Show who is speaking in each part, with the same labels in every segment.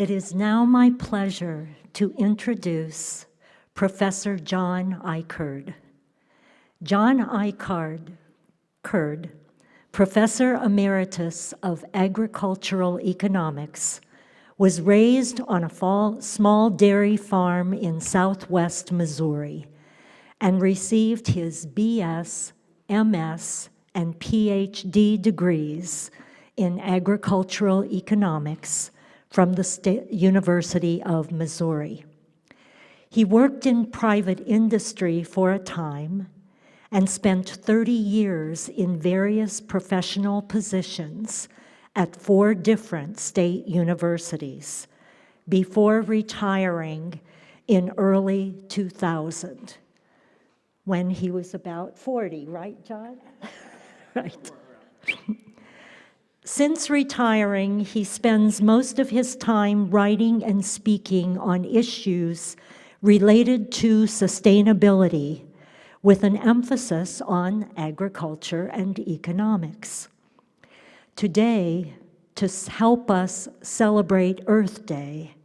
Speaker 1: It is now my pleasure to introduce Professor John Eicherd. John Eicherd, Professor Emeritus of Agricultural Economics, was raised on a small dairy farm in southwest Missouri and received his BS, MS, and PhD degrees in agricultural economics from the University of Missouri. He worked in private industry for a time and spent 30 years in various professional positions at 4 different state universities before retiring in early 2000 when he was about 40, right, John? Right. Since retiring, he spends most of his time writing and speaking on issues related to sustainability, with an emphasis on agriculture and economics. Today, to help us celebrate Earth Day,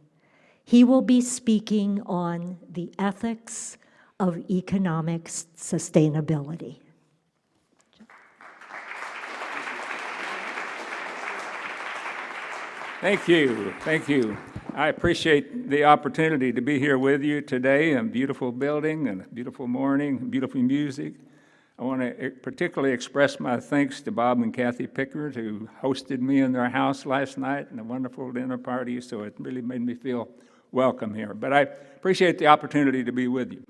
Speaker 1: he will be speaking on the ethics of economic sustainability.
Speaker 2: Thank you. Thank you. I appreciate the opportunity to be here with you today in a beautiful building and a beautiful morning, beautiful music. I want to particularly express my thanks to Bob and Kathy Pickard, who hosted me in their house last night in a wonderful dinner party, so it really made me feel welcome here. But I appreciate the opportunity to be with you.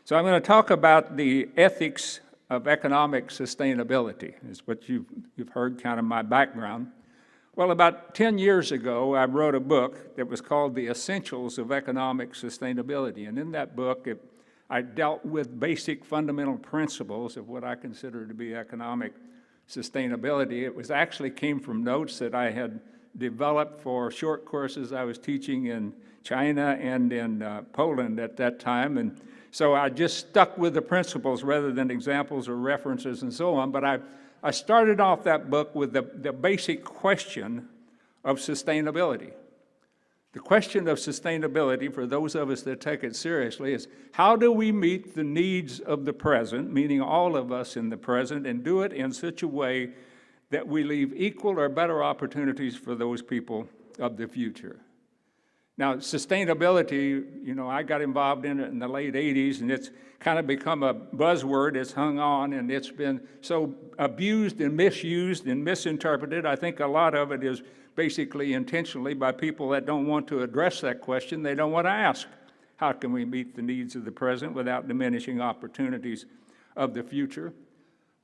Speaker 2: So I'm going to talk about the ethics of economic sustainability, is what you've heard kind of my background. Well, about 10 years ago, I wrote a book that was called The Essentials of Economic Sustainability. And in that book, I dealt with basic fundamental principles of what I consider to be economic sustainability. It actually came from notes that I had developed for short courses I was teaching in China and in Poland at that time. And so I just stuck with the principles rather than examples or references and so on. But I started off that book with the basic question of sustainability. The question of sustainability, for those of us that take it seriously, is how do we meet the needs of the present, meaning all of us in the present, and do it in such a way that we leave equal or better opportunities for those people of the future. Now, sustainability, I got involved in it in the late 80s, and it's kind of become a buzzword. It's hung on, and it's been so abused and misused and misinterpreted. I think a lot of it is basically intentionally by people that don't want to address that question. They don't want to ask, how can we meet the needs of the present without diminishing opportunities of the future?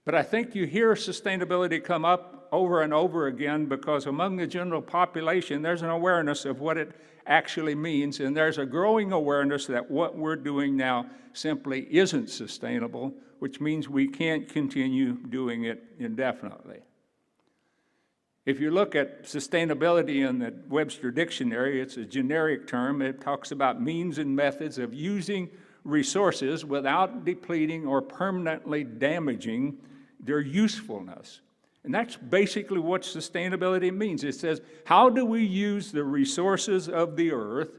Speaker 2: But I think you hear sustainability come up over and over again because among the general population, there's an awareness of what it actually means, and there's a growing awareness that what we're doing now simply isn't sustainable, which means we can't continue doing it indefinitely. If you look at sustainability in the Webster Dictionary, it's a generic term. It talks about means and methods of using resources without depleting or permanently damaging their usefulness. And that's basically what sustainability means. It says, how do we use the resources of the earth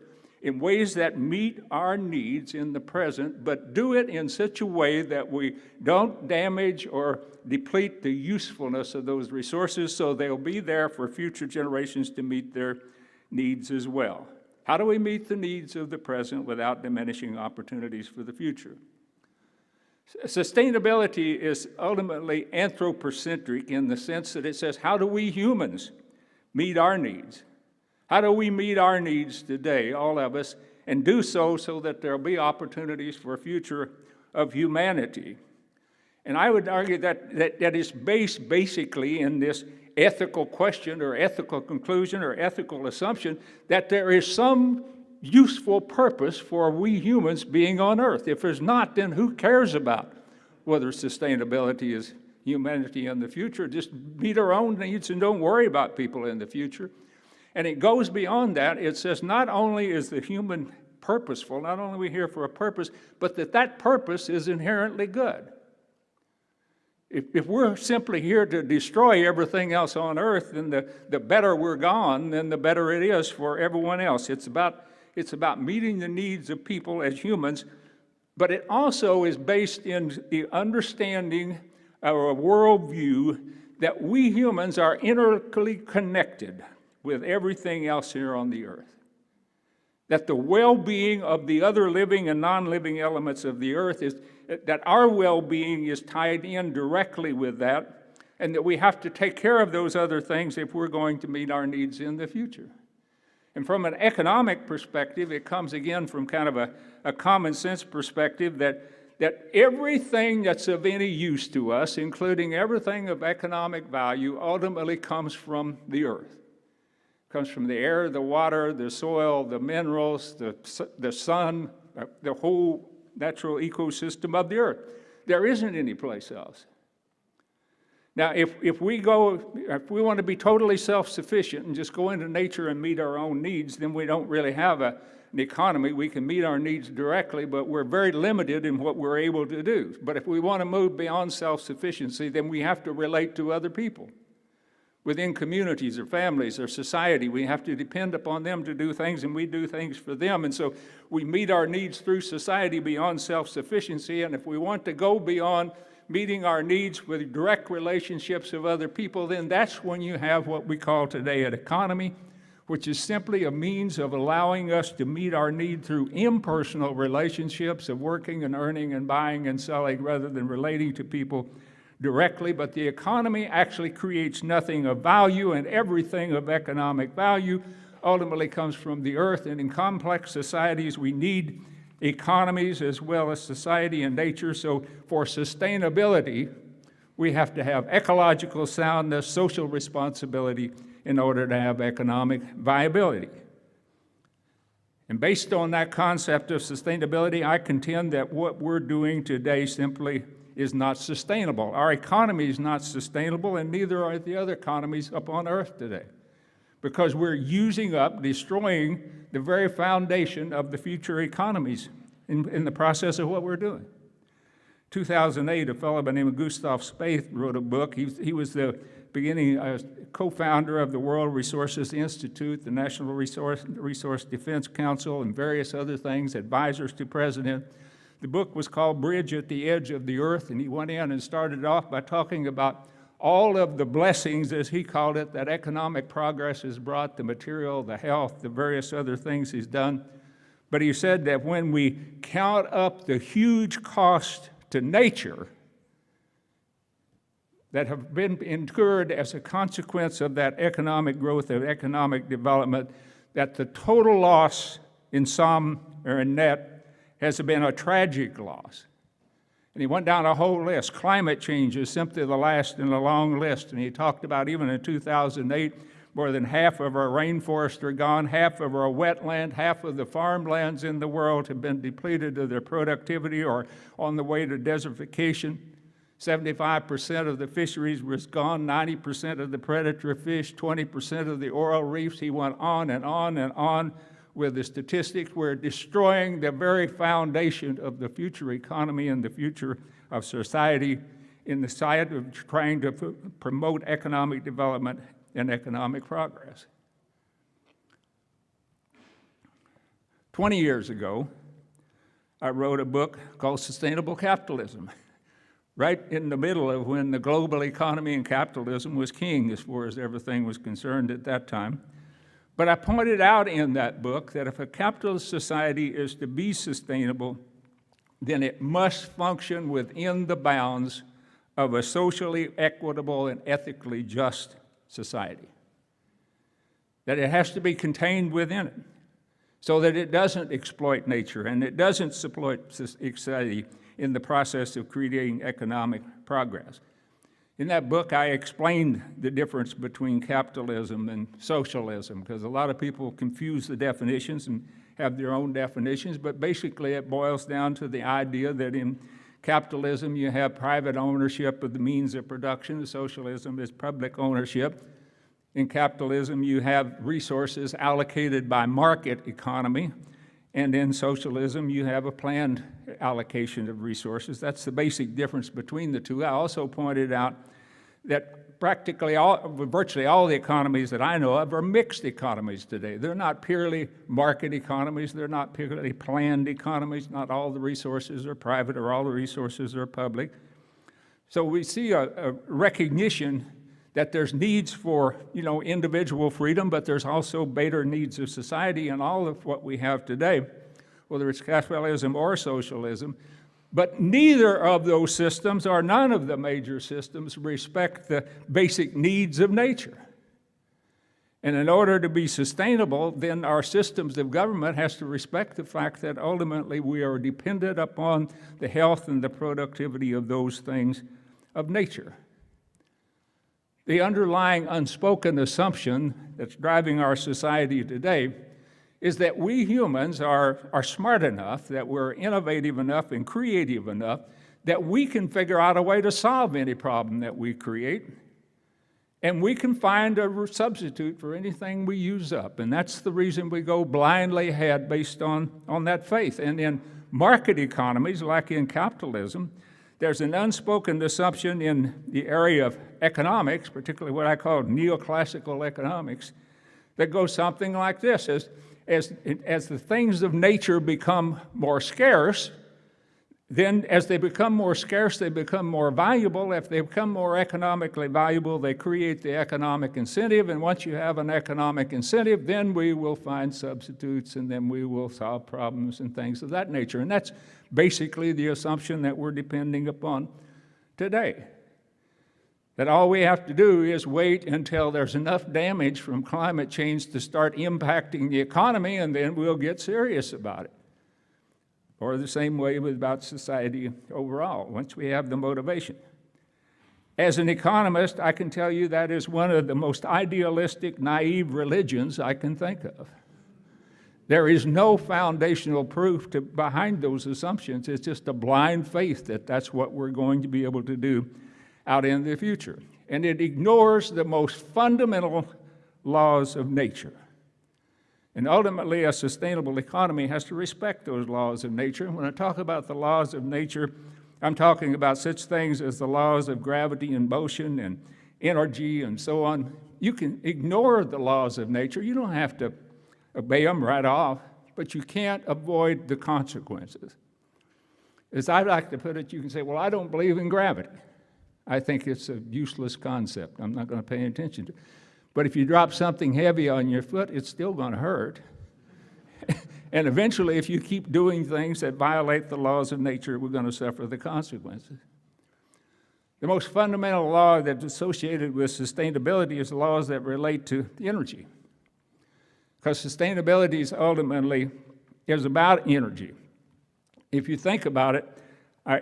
Speaker 2: in ways that meet our needs in the present, but do it in such a way that we don't damage or deplete the usefulness of those resources so they'll be there for future generations to meet their needs as well. How do we meet the needs of the present without diminishing opportunities for the future? Sustainability is ultimately anthropocentric in the sense that it says, how do we humans meet our needs? How do we meet our needs today, all of us, and do so that there'll be opportunities for a future of humanity? And I would argue that is based basically in this ethical question or ethical conclusion or ethical assumption that there is some useful purpose for we humans being on Earth. If there's not, then who cares about whether sustainability is humanity in the future? Just meet our own needs and don't worry about people in the future. And it goes beyond that. It says not only is the human purposeful, not only are we here for a purpose, but that purpose is inherently good. If we're simply here to destroy everything else on earth, then the better we're gone, then the better it is for everyone else. It's about meeting the needs of people as humans, but it also is based in the understanding of a worldview that we humans are intricately connected with everything else here on the earth. That the well-being of the other living and non-living elements of the earth is that our well-being is tied in directly with that, and that we have to take care of those other things if we're going to meet our needs in the future. And from an economic perspective, it comes again from kind of a common sense perspective that everything that's of any use to us, including everything of economic value, ultimately comes from the earth. It comes from the air, the water, the soil, the minerals, the sun, the whole natural ecosystem of the earth. There isn't any place else. Now, if we want to be totally self-sufficient and just go into nature and meet our own needs, then we don't really have an economy. We can meet our needs directly, but we're very limited in what we're able to do. But if we want to move beyond self-sufficiency, then we have to relate to other people. Within communities or families or society, we have to depend upon them to do things, and we do things for them. And so we meet our needs through society beyond self-sufficiency, and if we want to go beyond meeting our needs with direct relationships of other people, then that's when you have what we call today an economy, which is simply a means of allowing us to meet our need through impersonal relationships of working and earning and buying and selling rather than relating to people directly. But the economy actually creates nothing of value, and everything of economic value ultimately comes from the earth. And in complex societies, we need economies as well as society and nature. So for sustainability, we have to have ecological soundness, social responsibility in order to have economic viability. And based on that concept of sustainability, I contend that what we're doing today simply is not sustainable. Our economy is not sustainable, and neither are the other economies upon earth today, because we're using up, destroying the very foundation of the future economies in the process of what we're doing. 2008, a fellow by the name of Gustav Spaeth wrote a book. He was the beginning co-founder of the World Resources Institute, the National Resource Defense Council, and various other things, advisors to president. The book was called Bridge at the Edge of the Earth, and he went in and started off by talking about all of the blessings, as he called it, that economic progress has brought, the material, the health, the various other things he's done. But he said that when we count up the huge cost to nature that have been incurred as a consequence of that economic growth and economic development, that the total loss in sum or in net has been a tragic loss. And he went down a whole list. Climate change is simply the last in a long list. And he talked about even in 2008, more than half of our rainforests are gone, half of our wetland, half of the farmlands in the world have been depleted of their productivity or on the way to desertification. 75% of the fisheries was gone, 90% of the predator fish, 20% of the coral reefs. He went on and on and on with the statistics. We're destroying the very foundation of the future economy and the future of society in the side of trying to promote economic development and economic progress. 20 years ago, I wrote a book called Sustainable Capitalism, right in the middle of when the global economy and capitalism was king as far as everything was concerned at that time. But I pointed out in that book that if a capitalist society is to be sustainable, then it must function within the bounds of a socially equitable and ethically just society. That it has to be contained within it so that it doesn't exploit nature and it doesn't exploit society in the process of creating economic progress. In that book, I explained the difference between capitalism and socialism, because a lot of people confuse the definitions and have their own definitions, but basically it boils down to the idea that in capitalism you have private ownership of the means of production. Socialism is public ownership. In capitalism you have resources allocated by market economy, And in socialism, you have a planned allocation of resources. That's the basic difference between the two. I also pointed out that virtually all the economies that I know of are mixed economies today. They're not purely market economies. They're not purely planned economies. Not all the resources are private or all the resources are public. So we see a recognition that there's needs for, individual freedom, but there's also greater needs of society, and all of what we have today, whether it's capitalism or socialism. But neither of those systems, or none of the major systems, respect the basic needs of nature. And in order to be sustainable, then our systems of government has to respect the fact that ultimately we are dependent upon the health and the productivity of those things of nature. The underlying unspoken assumption that's driving our society today is that we humans are smart enough, that we're innovative enough and creative enough, that we can figure out a way to solve any problem that we create, and we can find a substitute for anything we use up. And that's the reason we go blindly ahead based on that faith. And in market economies, like in capitalism, there's an unspoken assumption in the area of economics, particularly what I call neoclassical economics, that goes something like this. As the things of nature become more scarce, then as they become more scarce, they become more valuable. If they become more economically valuable, they create the economic incentive. And once you have an economic incentive, then we will find substitutes, and then we will solve problems and things of that nature. And that's basically the assumption that we're depending upon today. That all we have to do is wait until there's enough damage from climate change to start impacting the economy, and then we'll get serious about it. Or the same way about society overall, once we have the motivation. As an economist, I can tell you that is one of the most idealistic, naive religions I can think of. There is no foundational proof behind those assumptions. It's just a blind faith that that's what we're going to be able to do out in the future. And it ignores the most fundamental laws of nature. And ultimately, a sustainable economy has to respect those laws of nature. When I talk about the laws of nature, I'm talking about such things as the laws of gravity and motion and energy and so on. You can ignore the laws of nature. You don't have to obey them right off, but you can't avoid the consequences. As I like to put it, you can say, well, I don't believe in gravity. I think it's a useless concept. I'm not going to pay attention to it. But if you drop something heavy on your foot, it's still going to hurt. And eventually, if you keep doing things that violate the laws of nature, we're going to suffer the consequences. The most fundamental law that's associated with sustainability is the laws that relate to energy. Because sustainability is ultimately about energy. If you think about it,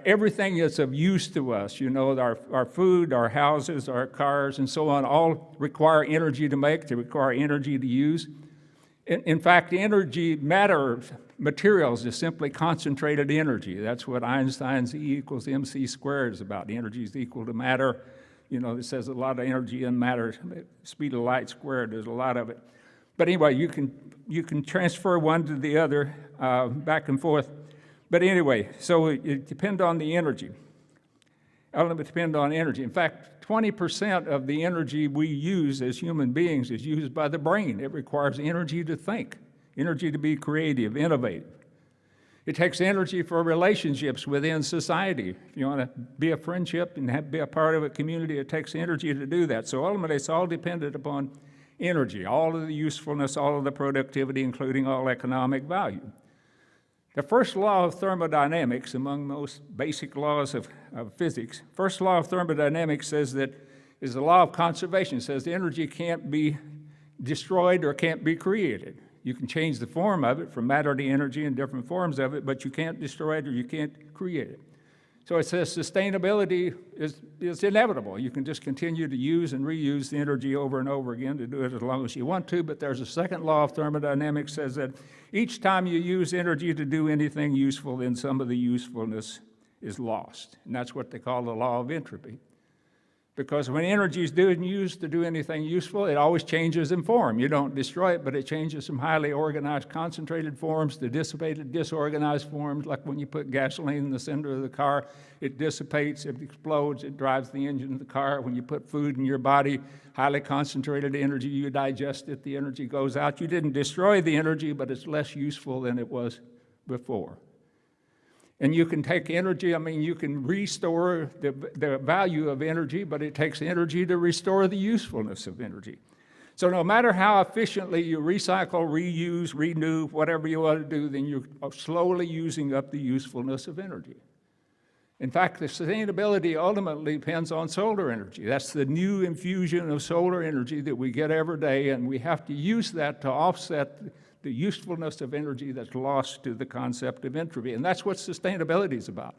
Speaker 2: everything that's of use to us, our food, our houses, our cars, and so on, all require energy to make, they require energy to use. In fact, materials is simply concentrated energy. That's what Einstein's E equals mc squared is about. Energy is equal to matter. It says a lot of energy in matter, speed of light squared, there's a lot of it. But anyway, you can transfer one to the other back and forth. But anyway, so it depends on the energy. It depends on energy. In fact, 20% of the energy we use as human beings is used by the brain. It requires energy to think, energy to be creative, innovative. It takes energy for relationships within society. If you want to be a friendship and be a part of a community, it takes energy to do that. So ultimately, it's all dependent upon energy, all of the usefulness, all of the productivity, including all economic value. The first law of thermodynamics, among most basic laws of physics, first law of thermodynamics says that is the law of conservation. It says the energy can't be destroyed or can't be created. You can change the form of it from matter to energy and different forms of it, but you can't destroy it or you can't create it. So it says sustainability is inevitable. You can just continue to use and reuse the energy over and over again to do it as long as you want to, but there's a second law of thermodynamics that says that each time you use energy to do anything useful, then some of the usefulness is lost. And that's what they call the law of entropy. Because when energy is used to do anything useful, it always changes in form. You don't destroy it, but it changes from highly organized, concentrated forms to dissipated, disorganized forms, like when you put gasoline in the center of the car, it dissipates, it explodes, it drives the engine of the car. When you put food in your body, highly concentrated energy, you digest it, the energy goes out. You didn't destroy the energy, but it's less useful than it was before. And you can take energy, you can restore the value of energy, but it takes energy to restore the usefulness of energy. So no matter how efficiently you recycle, reuse, renew, whatever you want to do, then you're slowly using up the usefulness of energy. In fact, the sustainability ultimately depends on solar energy. That's the new infusion of solar energy that we get every day, and we have to use that to offset the usefulness of energy that's lost to the concept of entropy. And that's what sustainability is about.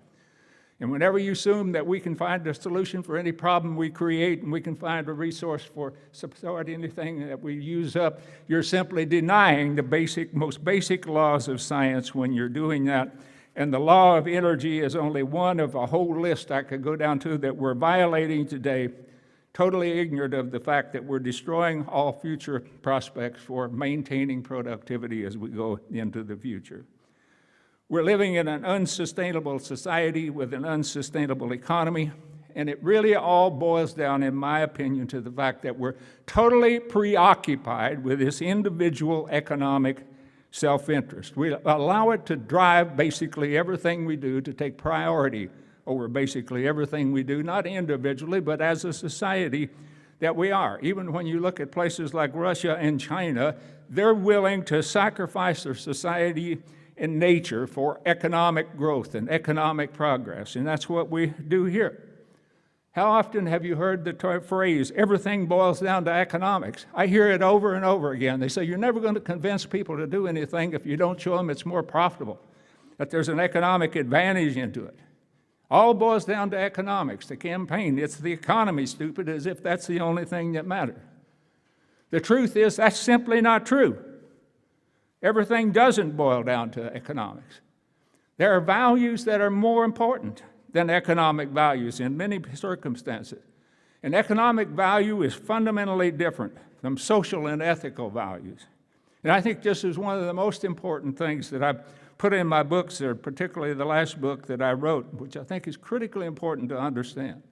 Speaker 2: And whenever you assume that we can find a solution for any problem we create and we can find a resource for support anything that we use up, you're simply denying the most basic laws of science when you're doing that. And the law of energy is only one of a whole list I could go down to that we're violating today, totally ignorant of the fact that we're destroying all future prospects for maintaining productivity as we go into the future. We're living in an unsustainable society with an unsustainable economy, and it really all boils down, in my opinion, to the fact that we're totally preoccupied with this individual economic self-interest. We allow it to drive basically everything we do, to take priority over basically everything we do, not individually, but as a society that we are. Even when you look at places like Russia and China, they're willing to sacrifice their society and nature for economic growth and economic progress, and that's what we do here. How often have you heard the phrase, everything boils down to economics? I hear it over and over again. They say, you're never going to convince people to do anything if you don't show them it's more profitable, that there's an economic advantage into it. All boils down to economics, the campaign. It's the economy, stupid, as if that's the only thing that matters. The truth is that's simply not true. Everything doesn't boil down to economics. There are values that are more important than economic values in many circumstances. And economic value is fundamentally different from social and ethical values. And I think this is one of the most important things that I've put in my books, or particularly the last book that I wrote, which I think is critically important to understand.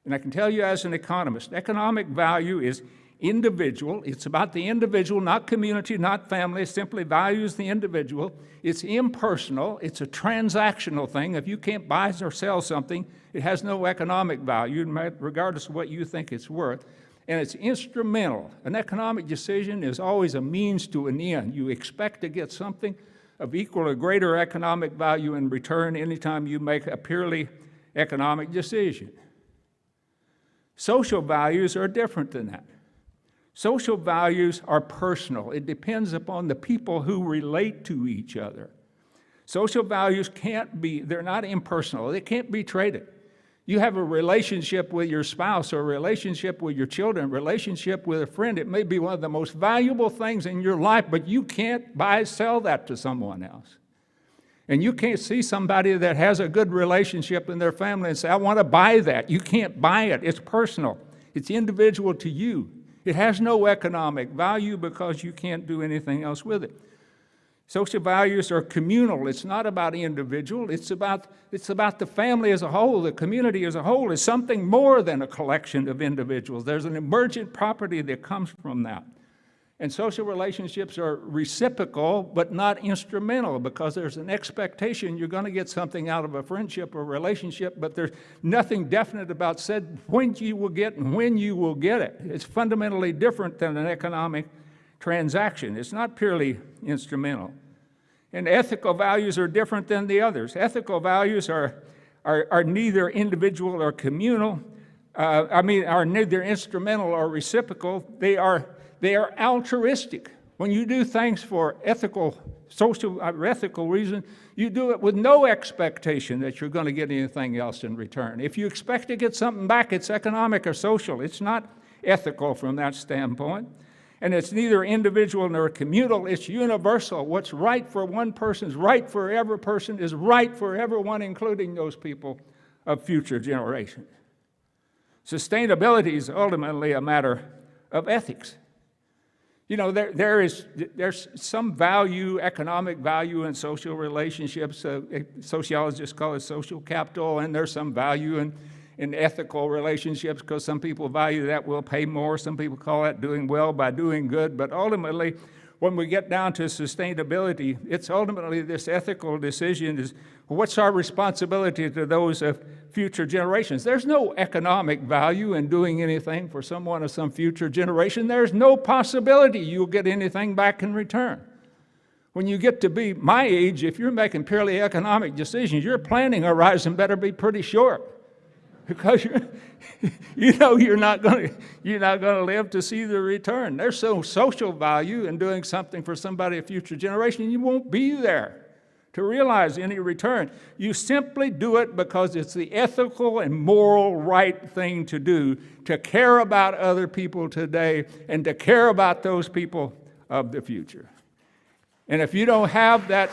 Speaker 2: And I can tell you as an economist, economic value is individual. It's about the individual, not community, not family. It simply values the individual. It's impersonal. It's a transactional thing. If you can't buy or sell something, it has no economic value, regardless of what you think it's worth. And it's instrumental. An economic decision is always a means to an end. You expect to get something of equal or greater economic value in return anytime you make a purely economic decision. Social values are different than that. Social values are personal. It depends upon the people who relate to each other. Social values they're not impersonal. They can't be traded. You have a relationship with your spouse or a relationship with your children, a relationship with a friend. It may be one of the most valuable things in your life, but you can't sell that to someone else. And you can't see somebody that has a good relationship in their family and say, I want to buy that. You can't buy it. It's personal. It's individual to you. It has no economic value because you can't do anything else with it. Social values are communal. It's not about individual. It's about the family as a whole. The community as a whole is something more than a collection of individuals. There's an emergent property that comes from that. And social relationships are reciprocal, but not instrumental, because there's an expectation you're going to get something out of a friendship or relationship, but there's nothing definite about said when you will get and when you will get it. It's fundamentally different than an economic transaction. It's not purely instrumental. And ethical values are different than the others. Ethical values are neither individual or communal, are neither instrumental or reciprocal. They are altruistic. When you do things for ethical, social, ethical reasons, you do it with no expectation that you're going to get anything else in return. If you expect to get something back, it's economic or social. It's not ethical from that standpoint. And it's neither individual nor communal, it's universal. What's right for one person is right for every person, is right for everyone, including those people of future generations. Sustainability is ultimately a matter of ethics. You know, there's some value, economic value in social relationships. Sociologists call it social capital, and there's some value in ethical relationships because some people value that will pay more. Some people call that doing well by doing good. But ultimately, when we get down to sustainability, it's ultimately this ethical decision is, what's our responsibility to those of future generations? There's no economic value in doing anything for someone of some future generation. There's no possibility you'll get anything back in return. When you get to be my age, if you're making purely economic decisions, your planning horizon better be pretty short, because you're not going to live to see the return. There's no social value in doing something for somebody of future generation. You won't be there to realize any return. You simply do it because it's the ethical and moral right thing to do, to care about other people today and to care about those people of the future. And if you don't have that,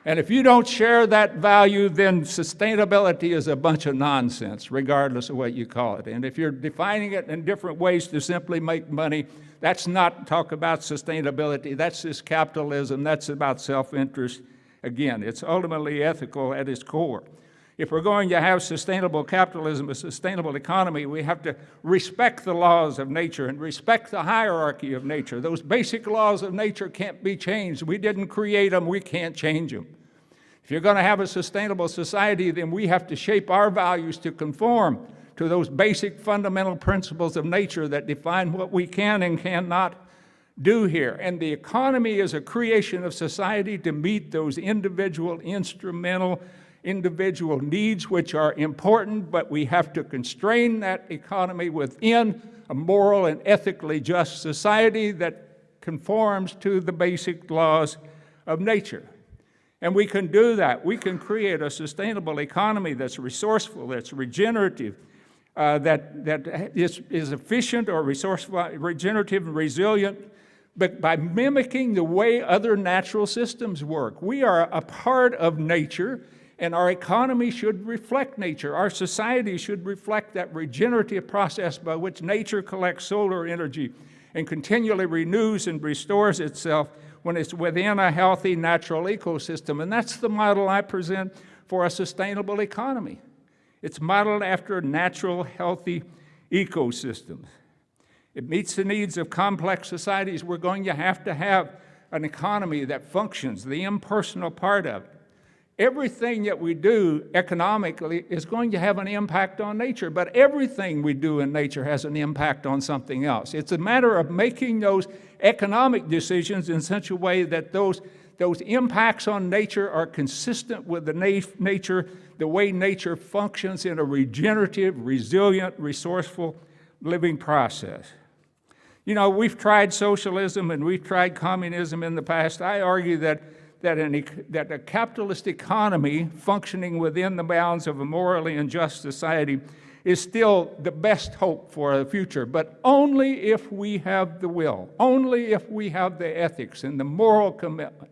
Speaker 2: and if you don't share that value, then sustainability is a bunch of nonsense, regardless of what you call it. And if you're defining it in different ways to simply make money, that's not talk about sustainability. That's just capitalism. That's about self-interest. Again, it's ultimately ethical at its core. If we're going to have sustainable capitalism, a sustainable economy, we have to respect the laws of nature and respect the hierarchy of nature. Those basic laws of nature can't be changed. We didn't create them. We can't change them. If you're going to have a sustainable society, then we have to shape our values to conform to those basic fundamental principles of nature that define what we can and cannot do here. And the economy is a creation of society to meet those individual needs, which are important, but we have to constrain that economy within a moral and ethically just society that conforms to the basic laws of nature. And we can do that. We can create a sustainable economy that's resourceful, that's regenerative, that is efficient or resourceful, regenerative and resilient, but by mimicking the way other natural systems work. We are a part of nature, and our economy should reflect nature. Our society should reflect that regenerative process by which nature collects solar energy and continually renews and restores itself when it's within a healthy natural ecosystem. And that's the model I present for a sustainable economy. It's modeled after natural, healthy ecosystems. It meets the needs of complex societies. We're going to have an economy that functions, the impersonal part of it. Everything that we do economically is going to have an impact on nature, but everything we do in nature has an impact on something else. It's a matter of making those economic decisions in such a way that those impacts on nature are consistent with the way nature functions in a regenerative, resilient, resourceful living process. You know, we've tried socialism and we've tried communism in the past. I argue that a capitalist economy functioning within the bounds of a morally and just society is still the best hope for the future, but only if we have the will, only if we have the ethics and the moral commitment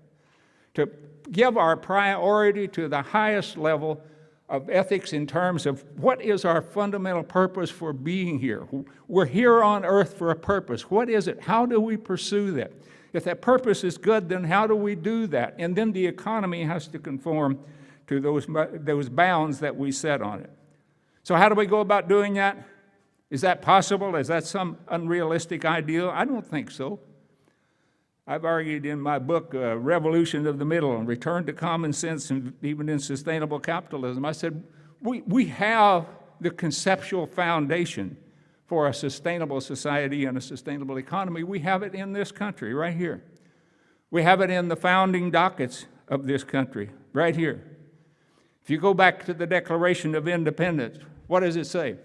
Speaker 2: to give our priority to the highest level of ethics in terms of what is our fundamental purpose for being here. We're here on earth for a purpose. What is it? How do we pursue that? If that purpose is good, then how do we do that? And then the economy has to conform to those bounds that we set on it. So how do we go about doing that? Is that possible? Is that some unrealistic ideal? I don't think so. I've argued in my book, Revolution of the Middle, and Return to Common Sense, and even in Sustainable Capitalism, I said, we have the conceptual foundation for a sustainable society and a sustainable economy. We have it in this country, right here. We have it in the founding dockets of this country, right here. If you go back to the Declaration of Independence, what does it say?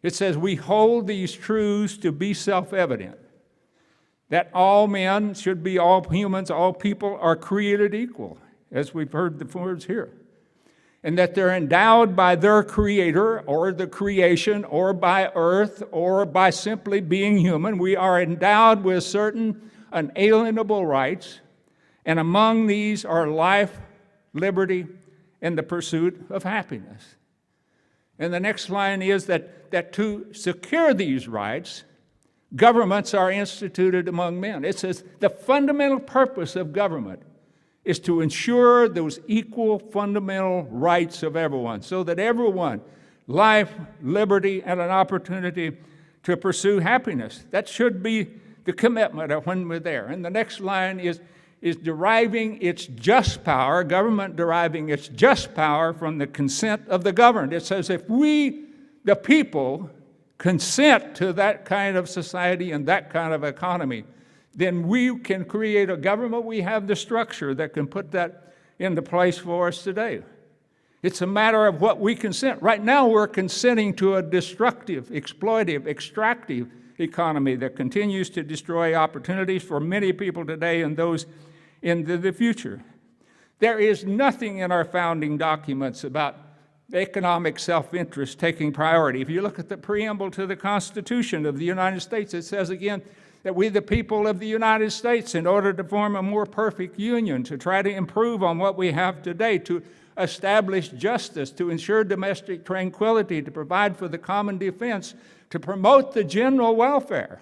Speaker 2: It says, we hold these truths to be self-evident, that all men should be, all humans, all people are created equal, as we've heard the words here, and that they're endowed by their creator or the creation or by earth or by simply being human. We are endowed with certain unalienable rights, and among these are life, liberty, and the pursuit of happiness. And the next line is that to secure these rights, governments are instituted among men. It says the fundamental purpose of government is to ensure those equal fundamental rights of everyone, so that everyone, life, liberty, and an opportunity to pursue happiness. That should be the commitment of when we're there. And the next line is deriving its just power, government deriving its just power from the consent of the governed. It says if we, the people, consent to that kind of society and that kind of economy, then we can create a government. We have the structure that can put that into place for us today. It's a matter of what we consent. Right now, we're consenting to a destructive, exploitive, extractive economy that continues to destroy opportunities for many people today and those into the future. There is nothing in our founding documents about economic self-interest taking priority. If you look at the preamble to the Constitution of the United States, it says again that we, the people of the United States, in order to form a more perfect union, to try to improve on what we have today, to establish justice, to ensure domestic tranquility, to provide for the common defense, to promote the general welfare,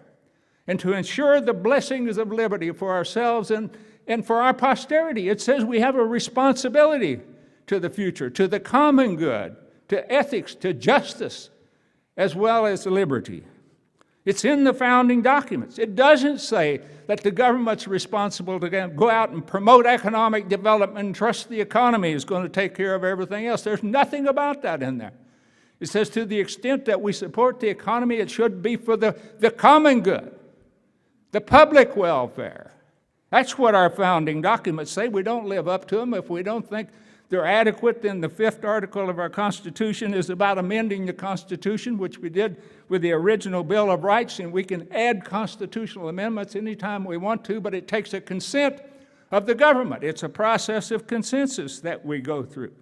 Speaker 2: and to ensure the blessings of liberty for ourselves and for our posterity. It says we have a responsibility to the future, to the common good, to ethics, to justice, as well as liberty. It's in the founding documents. It doesn't say that the government's responsible to go out and promote economic development and trust the economy is going to take care of everything else. There's nothing about that in there. It says to the extent that we support the economy, it should be for the common good, the public welfare. That's what our founding documents say. We don't live up to them if we don't think they're adequate. Then the 5th article of our Constitution is about amending the Constitution, which we did with the original Bill of Rights, and we can add constitutional amendments anytime we want to, but it takes a consent of the government. It's a process of consensus that we go through.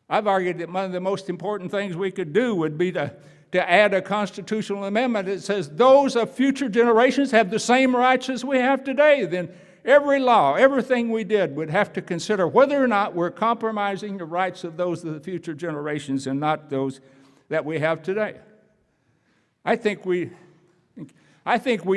Speaker 2: I've argued that one of the most important things we could do would be to add a constitutional amendment that says those of future generations have the same rights as we have today. Then every law, everything we did would have to consider whether or not we're compromising the rights of those of the future generations and not those that we have today. I think we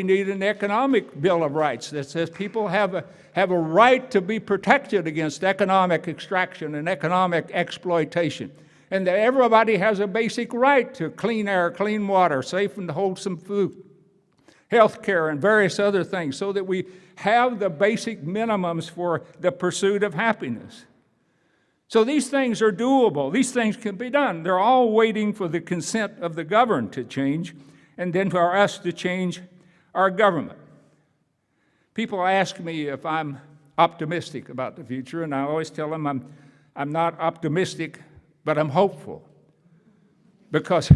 Speaker 2: need an economic Bill of Rights that says people have a right to be protected against economic extraction and economic exploitation, and that everybody has a basic right to clean air, clean water, safe and wholesome food, health care, and various other things, so that we have the basic minimums for the pursuit of happiness. So these things are doable. These things can be done. They're all waiting for the consent of the governed to change, and then for us to change our government. People ask me if I'm optimistic about the future, and I always tell them I'm not optimistic, but I'm hopeful. Because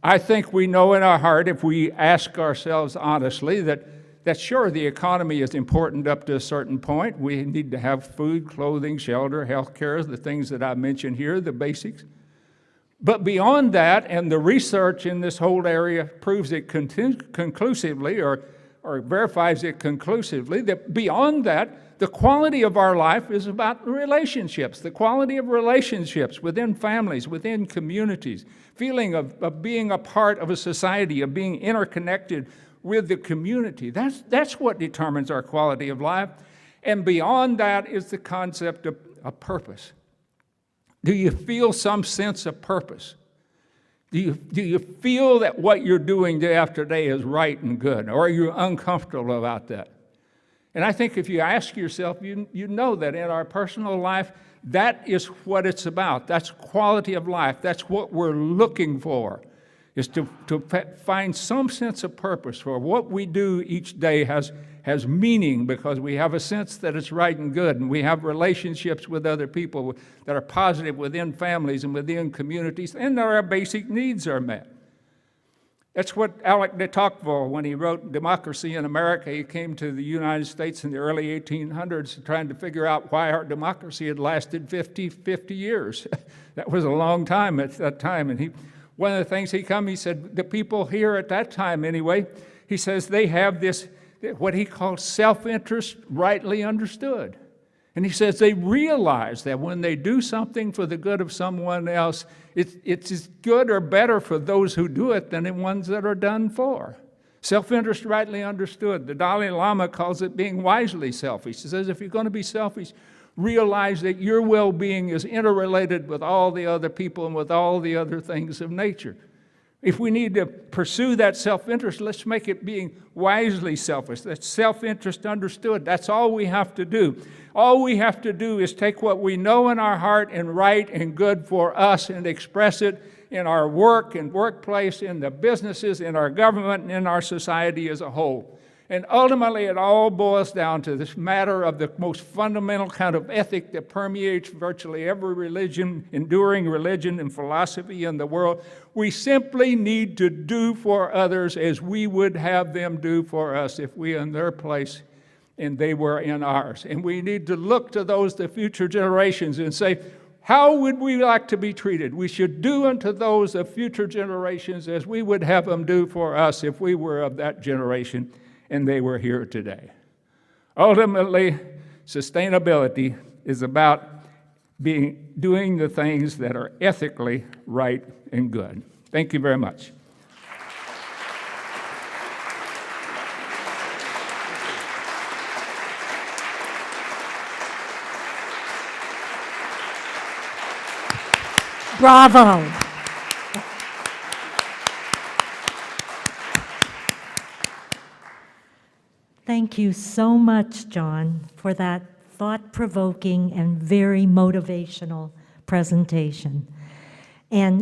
Speaker 2: I think we know in our heart, if we ask ourselves honestly, that sure, the economy is important up to a certain point. We need to have food, clothing, shelter, health care, the things that I mentioned here, the basics. But beyond that, and the research in this whole area proves it conclusively or verifies it conclusively, that beyond that, the quality of our life is about relationships, the quality of relationships within families, within communities, feeling of being a part of a society, of being interconnected with the community. That's what determines our quality of life. And beyond that is the concept of purpose. Do you feel some sense of purpose? Do you feel that what you're doing day after day is right and good? Or are you uncomfortable about that? And I think if you ask yourself, you know that in our personal life, that is what it's about. That's quality of life. That's what we're looking for, is to find some sense of purpose for what we do each day has meaning, because we have a sense that it's right and good, and we have relationships with other people that are positive within families and within communities, and that our basic needs are met. That's what Alec de Tocqueville, when he wrote Democracy in America, he came to the United States in the early 1800s trying to figure out why our democracy had lasted 50 years. That was a long time at that time. And one of the things he said, the people here at that time anyway, he says they have this, what he calls self-interest rightly understood. And he says they realize that when they do something for the good of someone else, it's as good or better for those who do it than the ones that are done for. Self-interest rightly understood. The Dalai Lama calls it being wisely selfish. He says if you're going to be selfish, realize that your well-being is interrelated with all the other people and with all the other things of nature. If we need to pursue that self-interest, let's make it being wisely selfish. That's self-interest understood. That's all we have to do. All we have to do is take what we know in our heart and right and good for us and express it in our work and workplace, in the businesses, in our government, and in our society as a whole. And ultimately, it all boils down to this matter of the most fundamental kind of ethic that permeates virtually every religion, enduring religion and philosophy in the world. We simply need to do for others as we would have them do for us if we were in their place and they were in ours. And we need to look to those, the future generations, and say, how would we like to be treated? We should do unto those of future generations as we would have them do for us if we were of that generation and they were here today. Ultimately, sustainability is about doing the things that are ethically right and good. Thank you very much.
Speaker 1: Bravo. Thank you so much, John, for that thought-provoking and very motivational presentation. And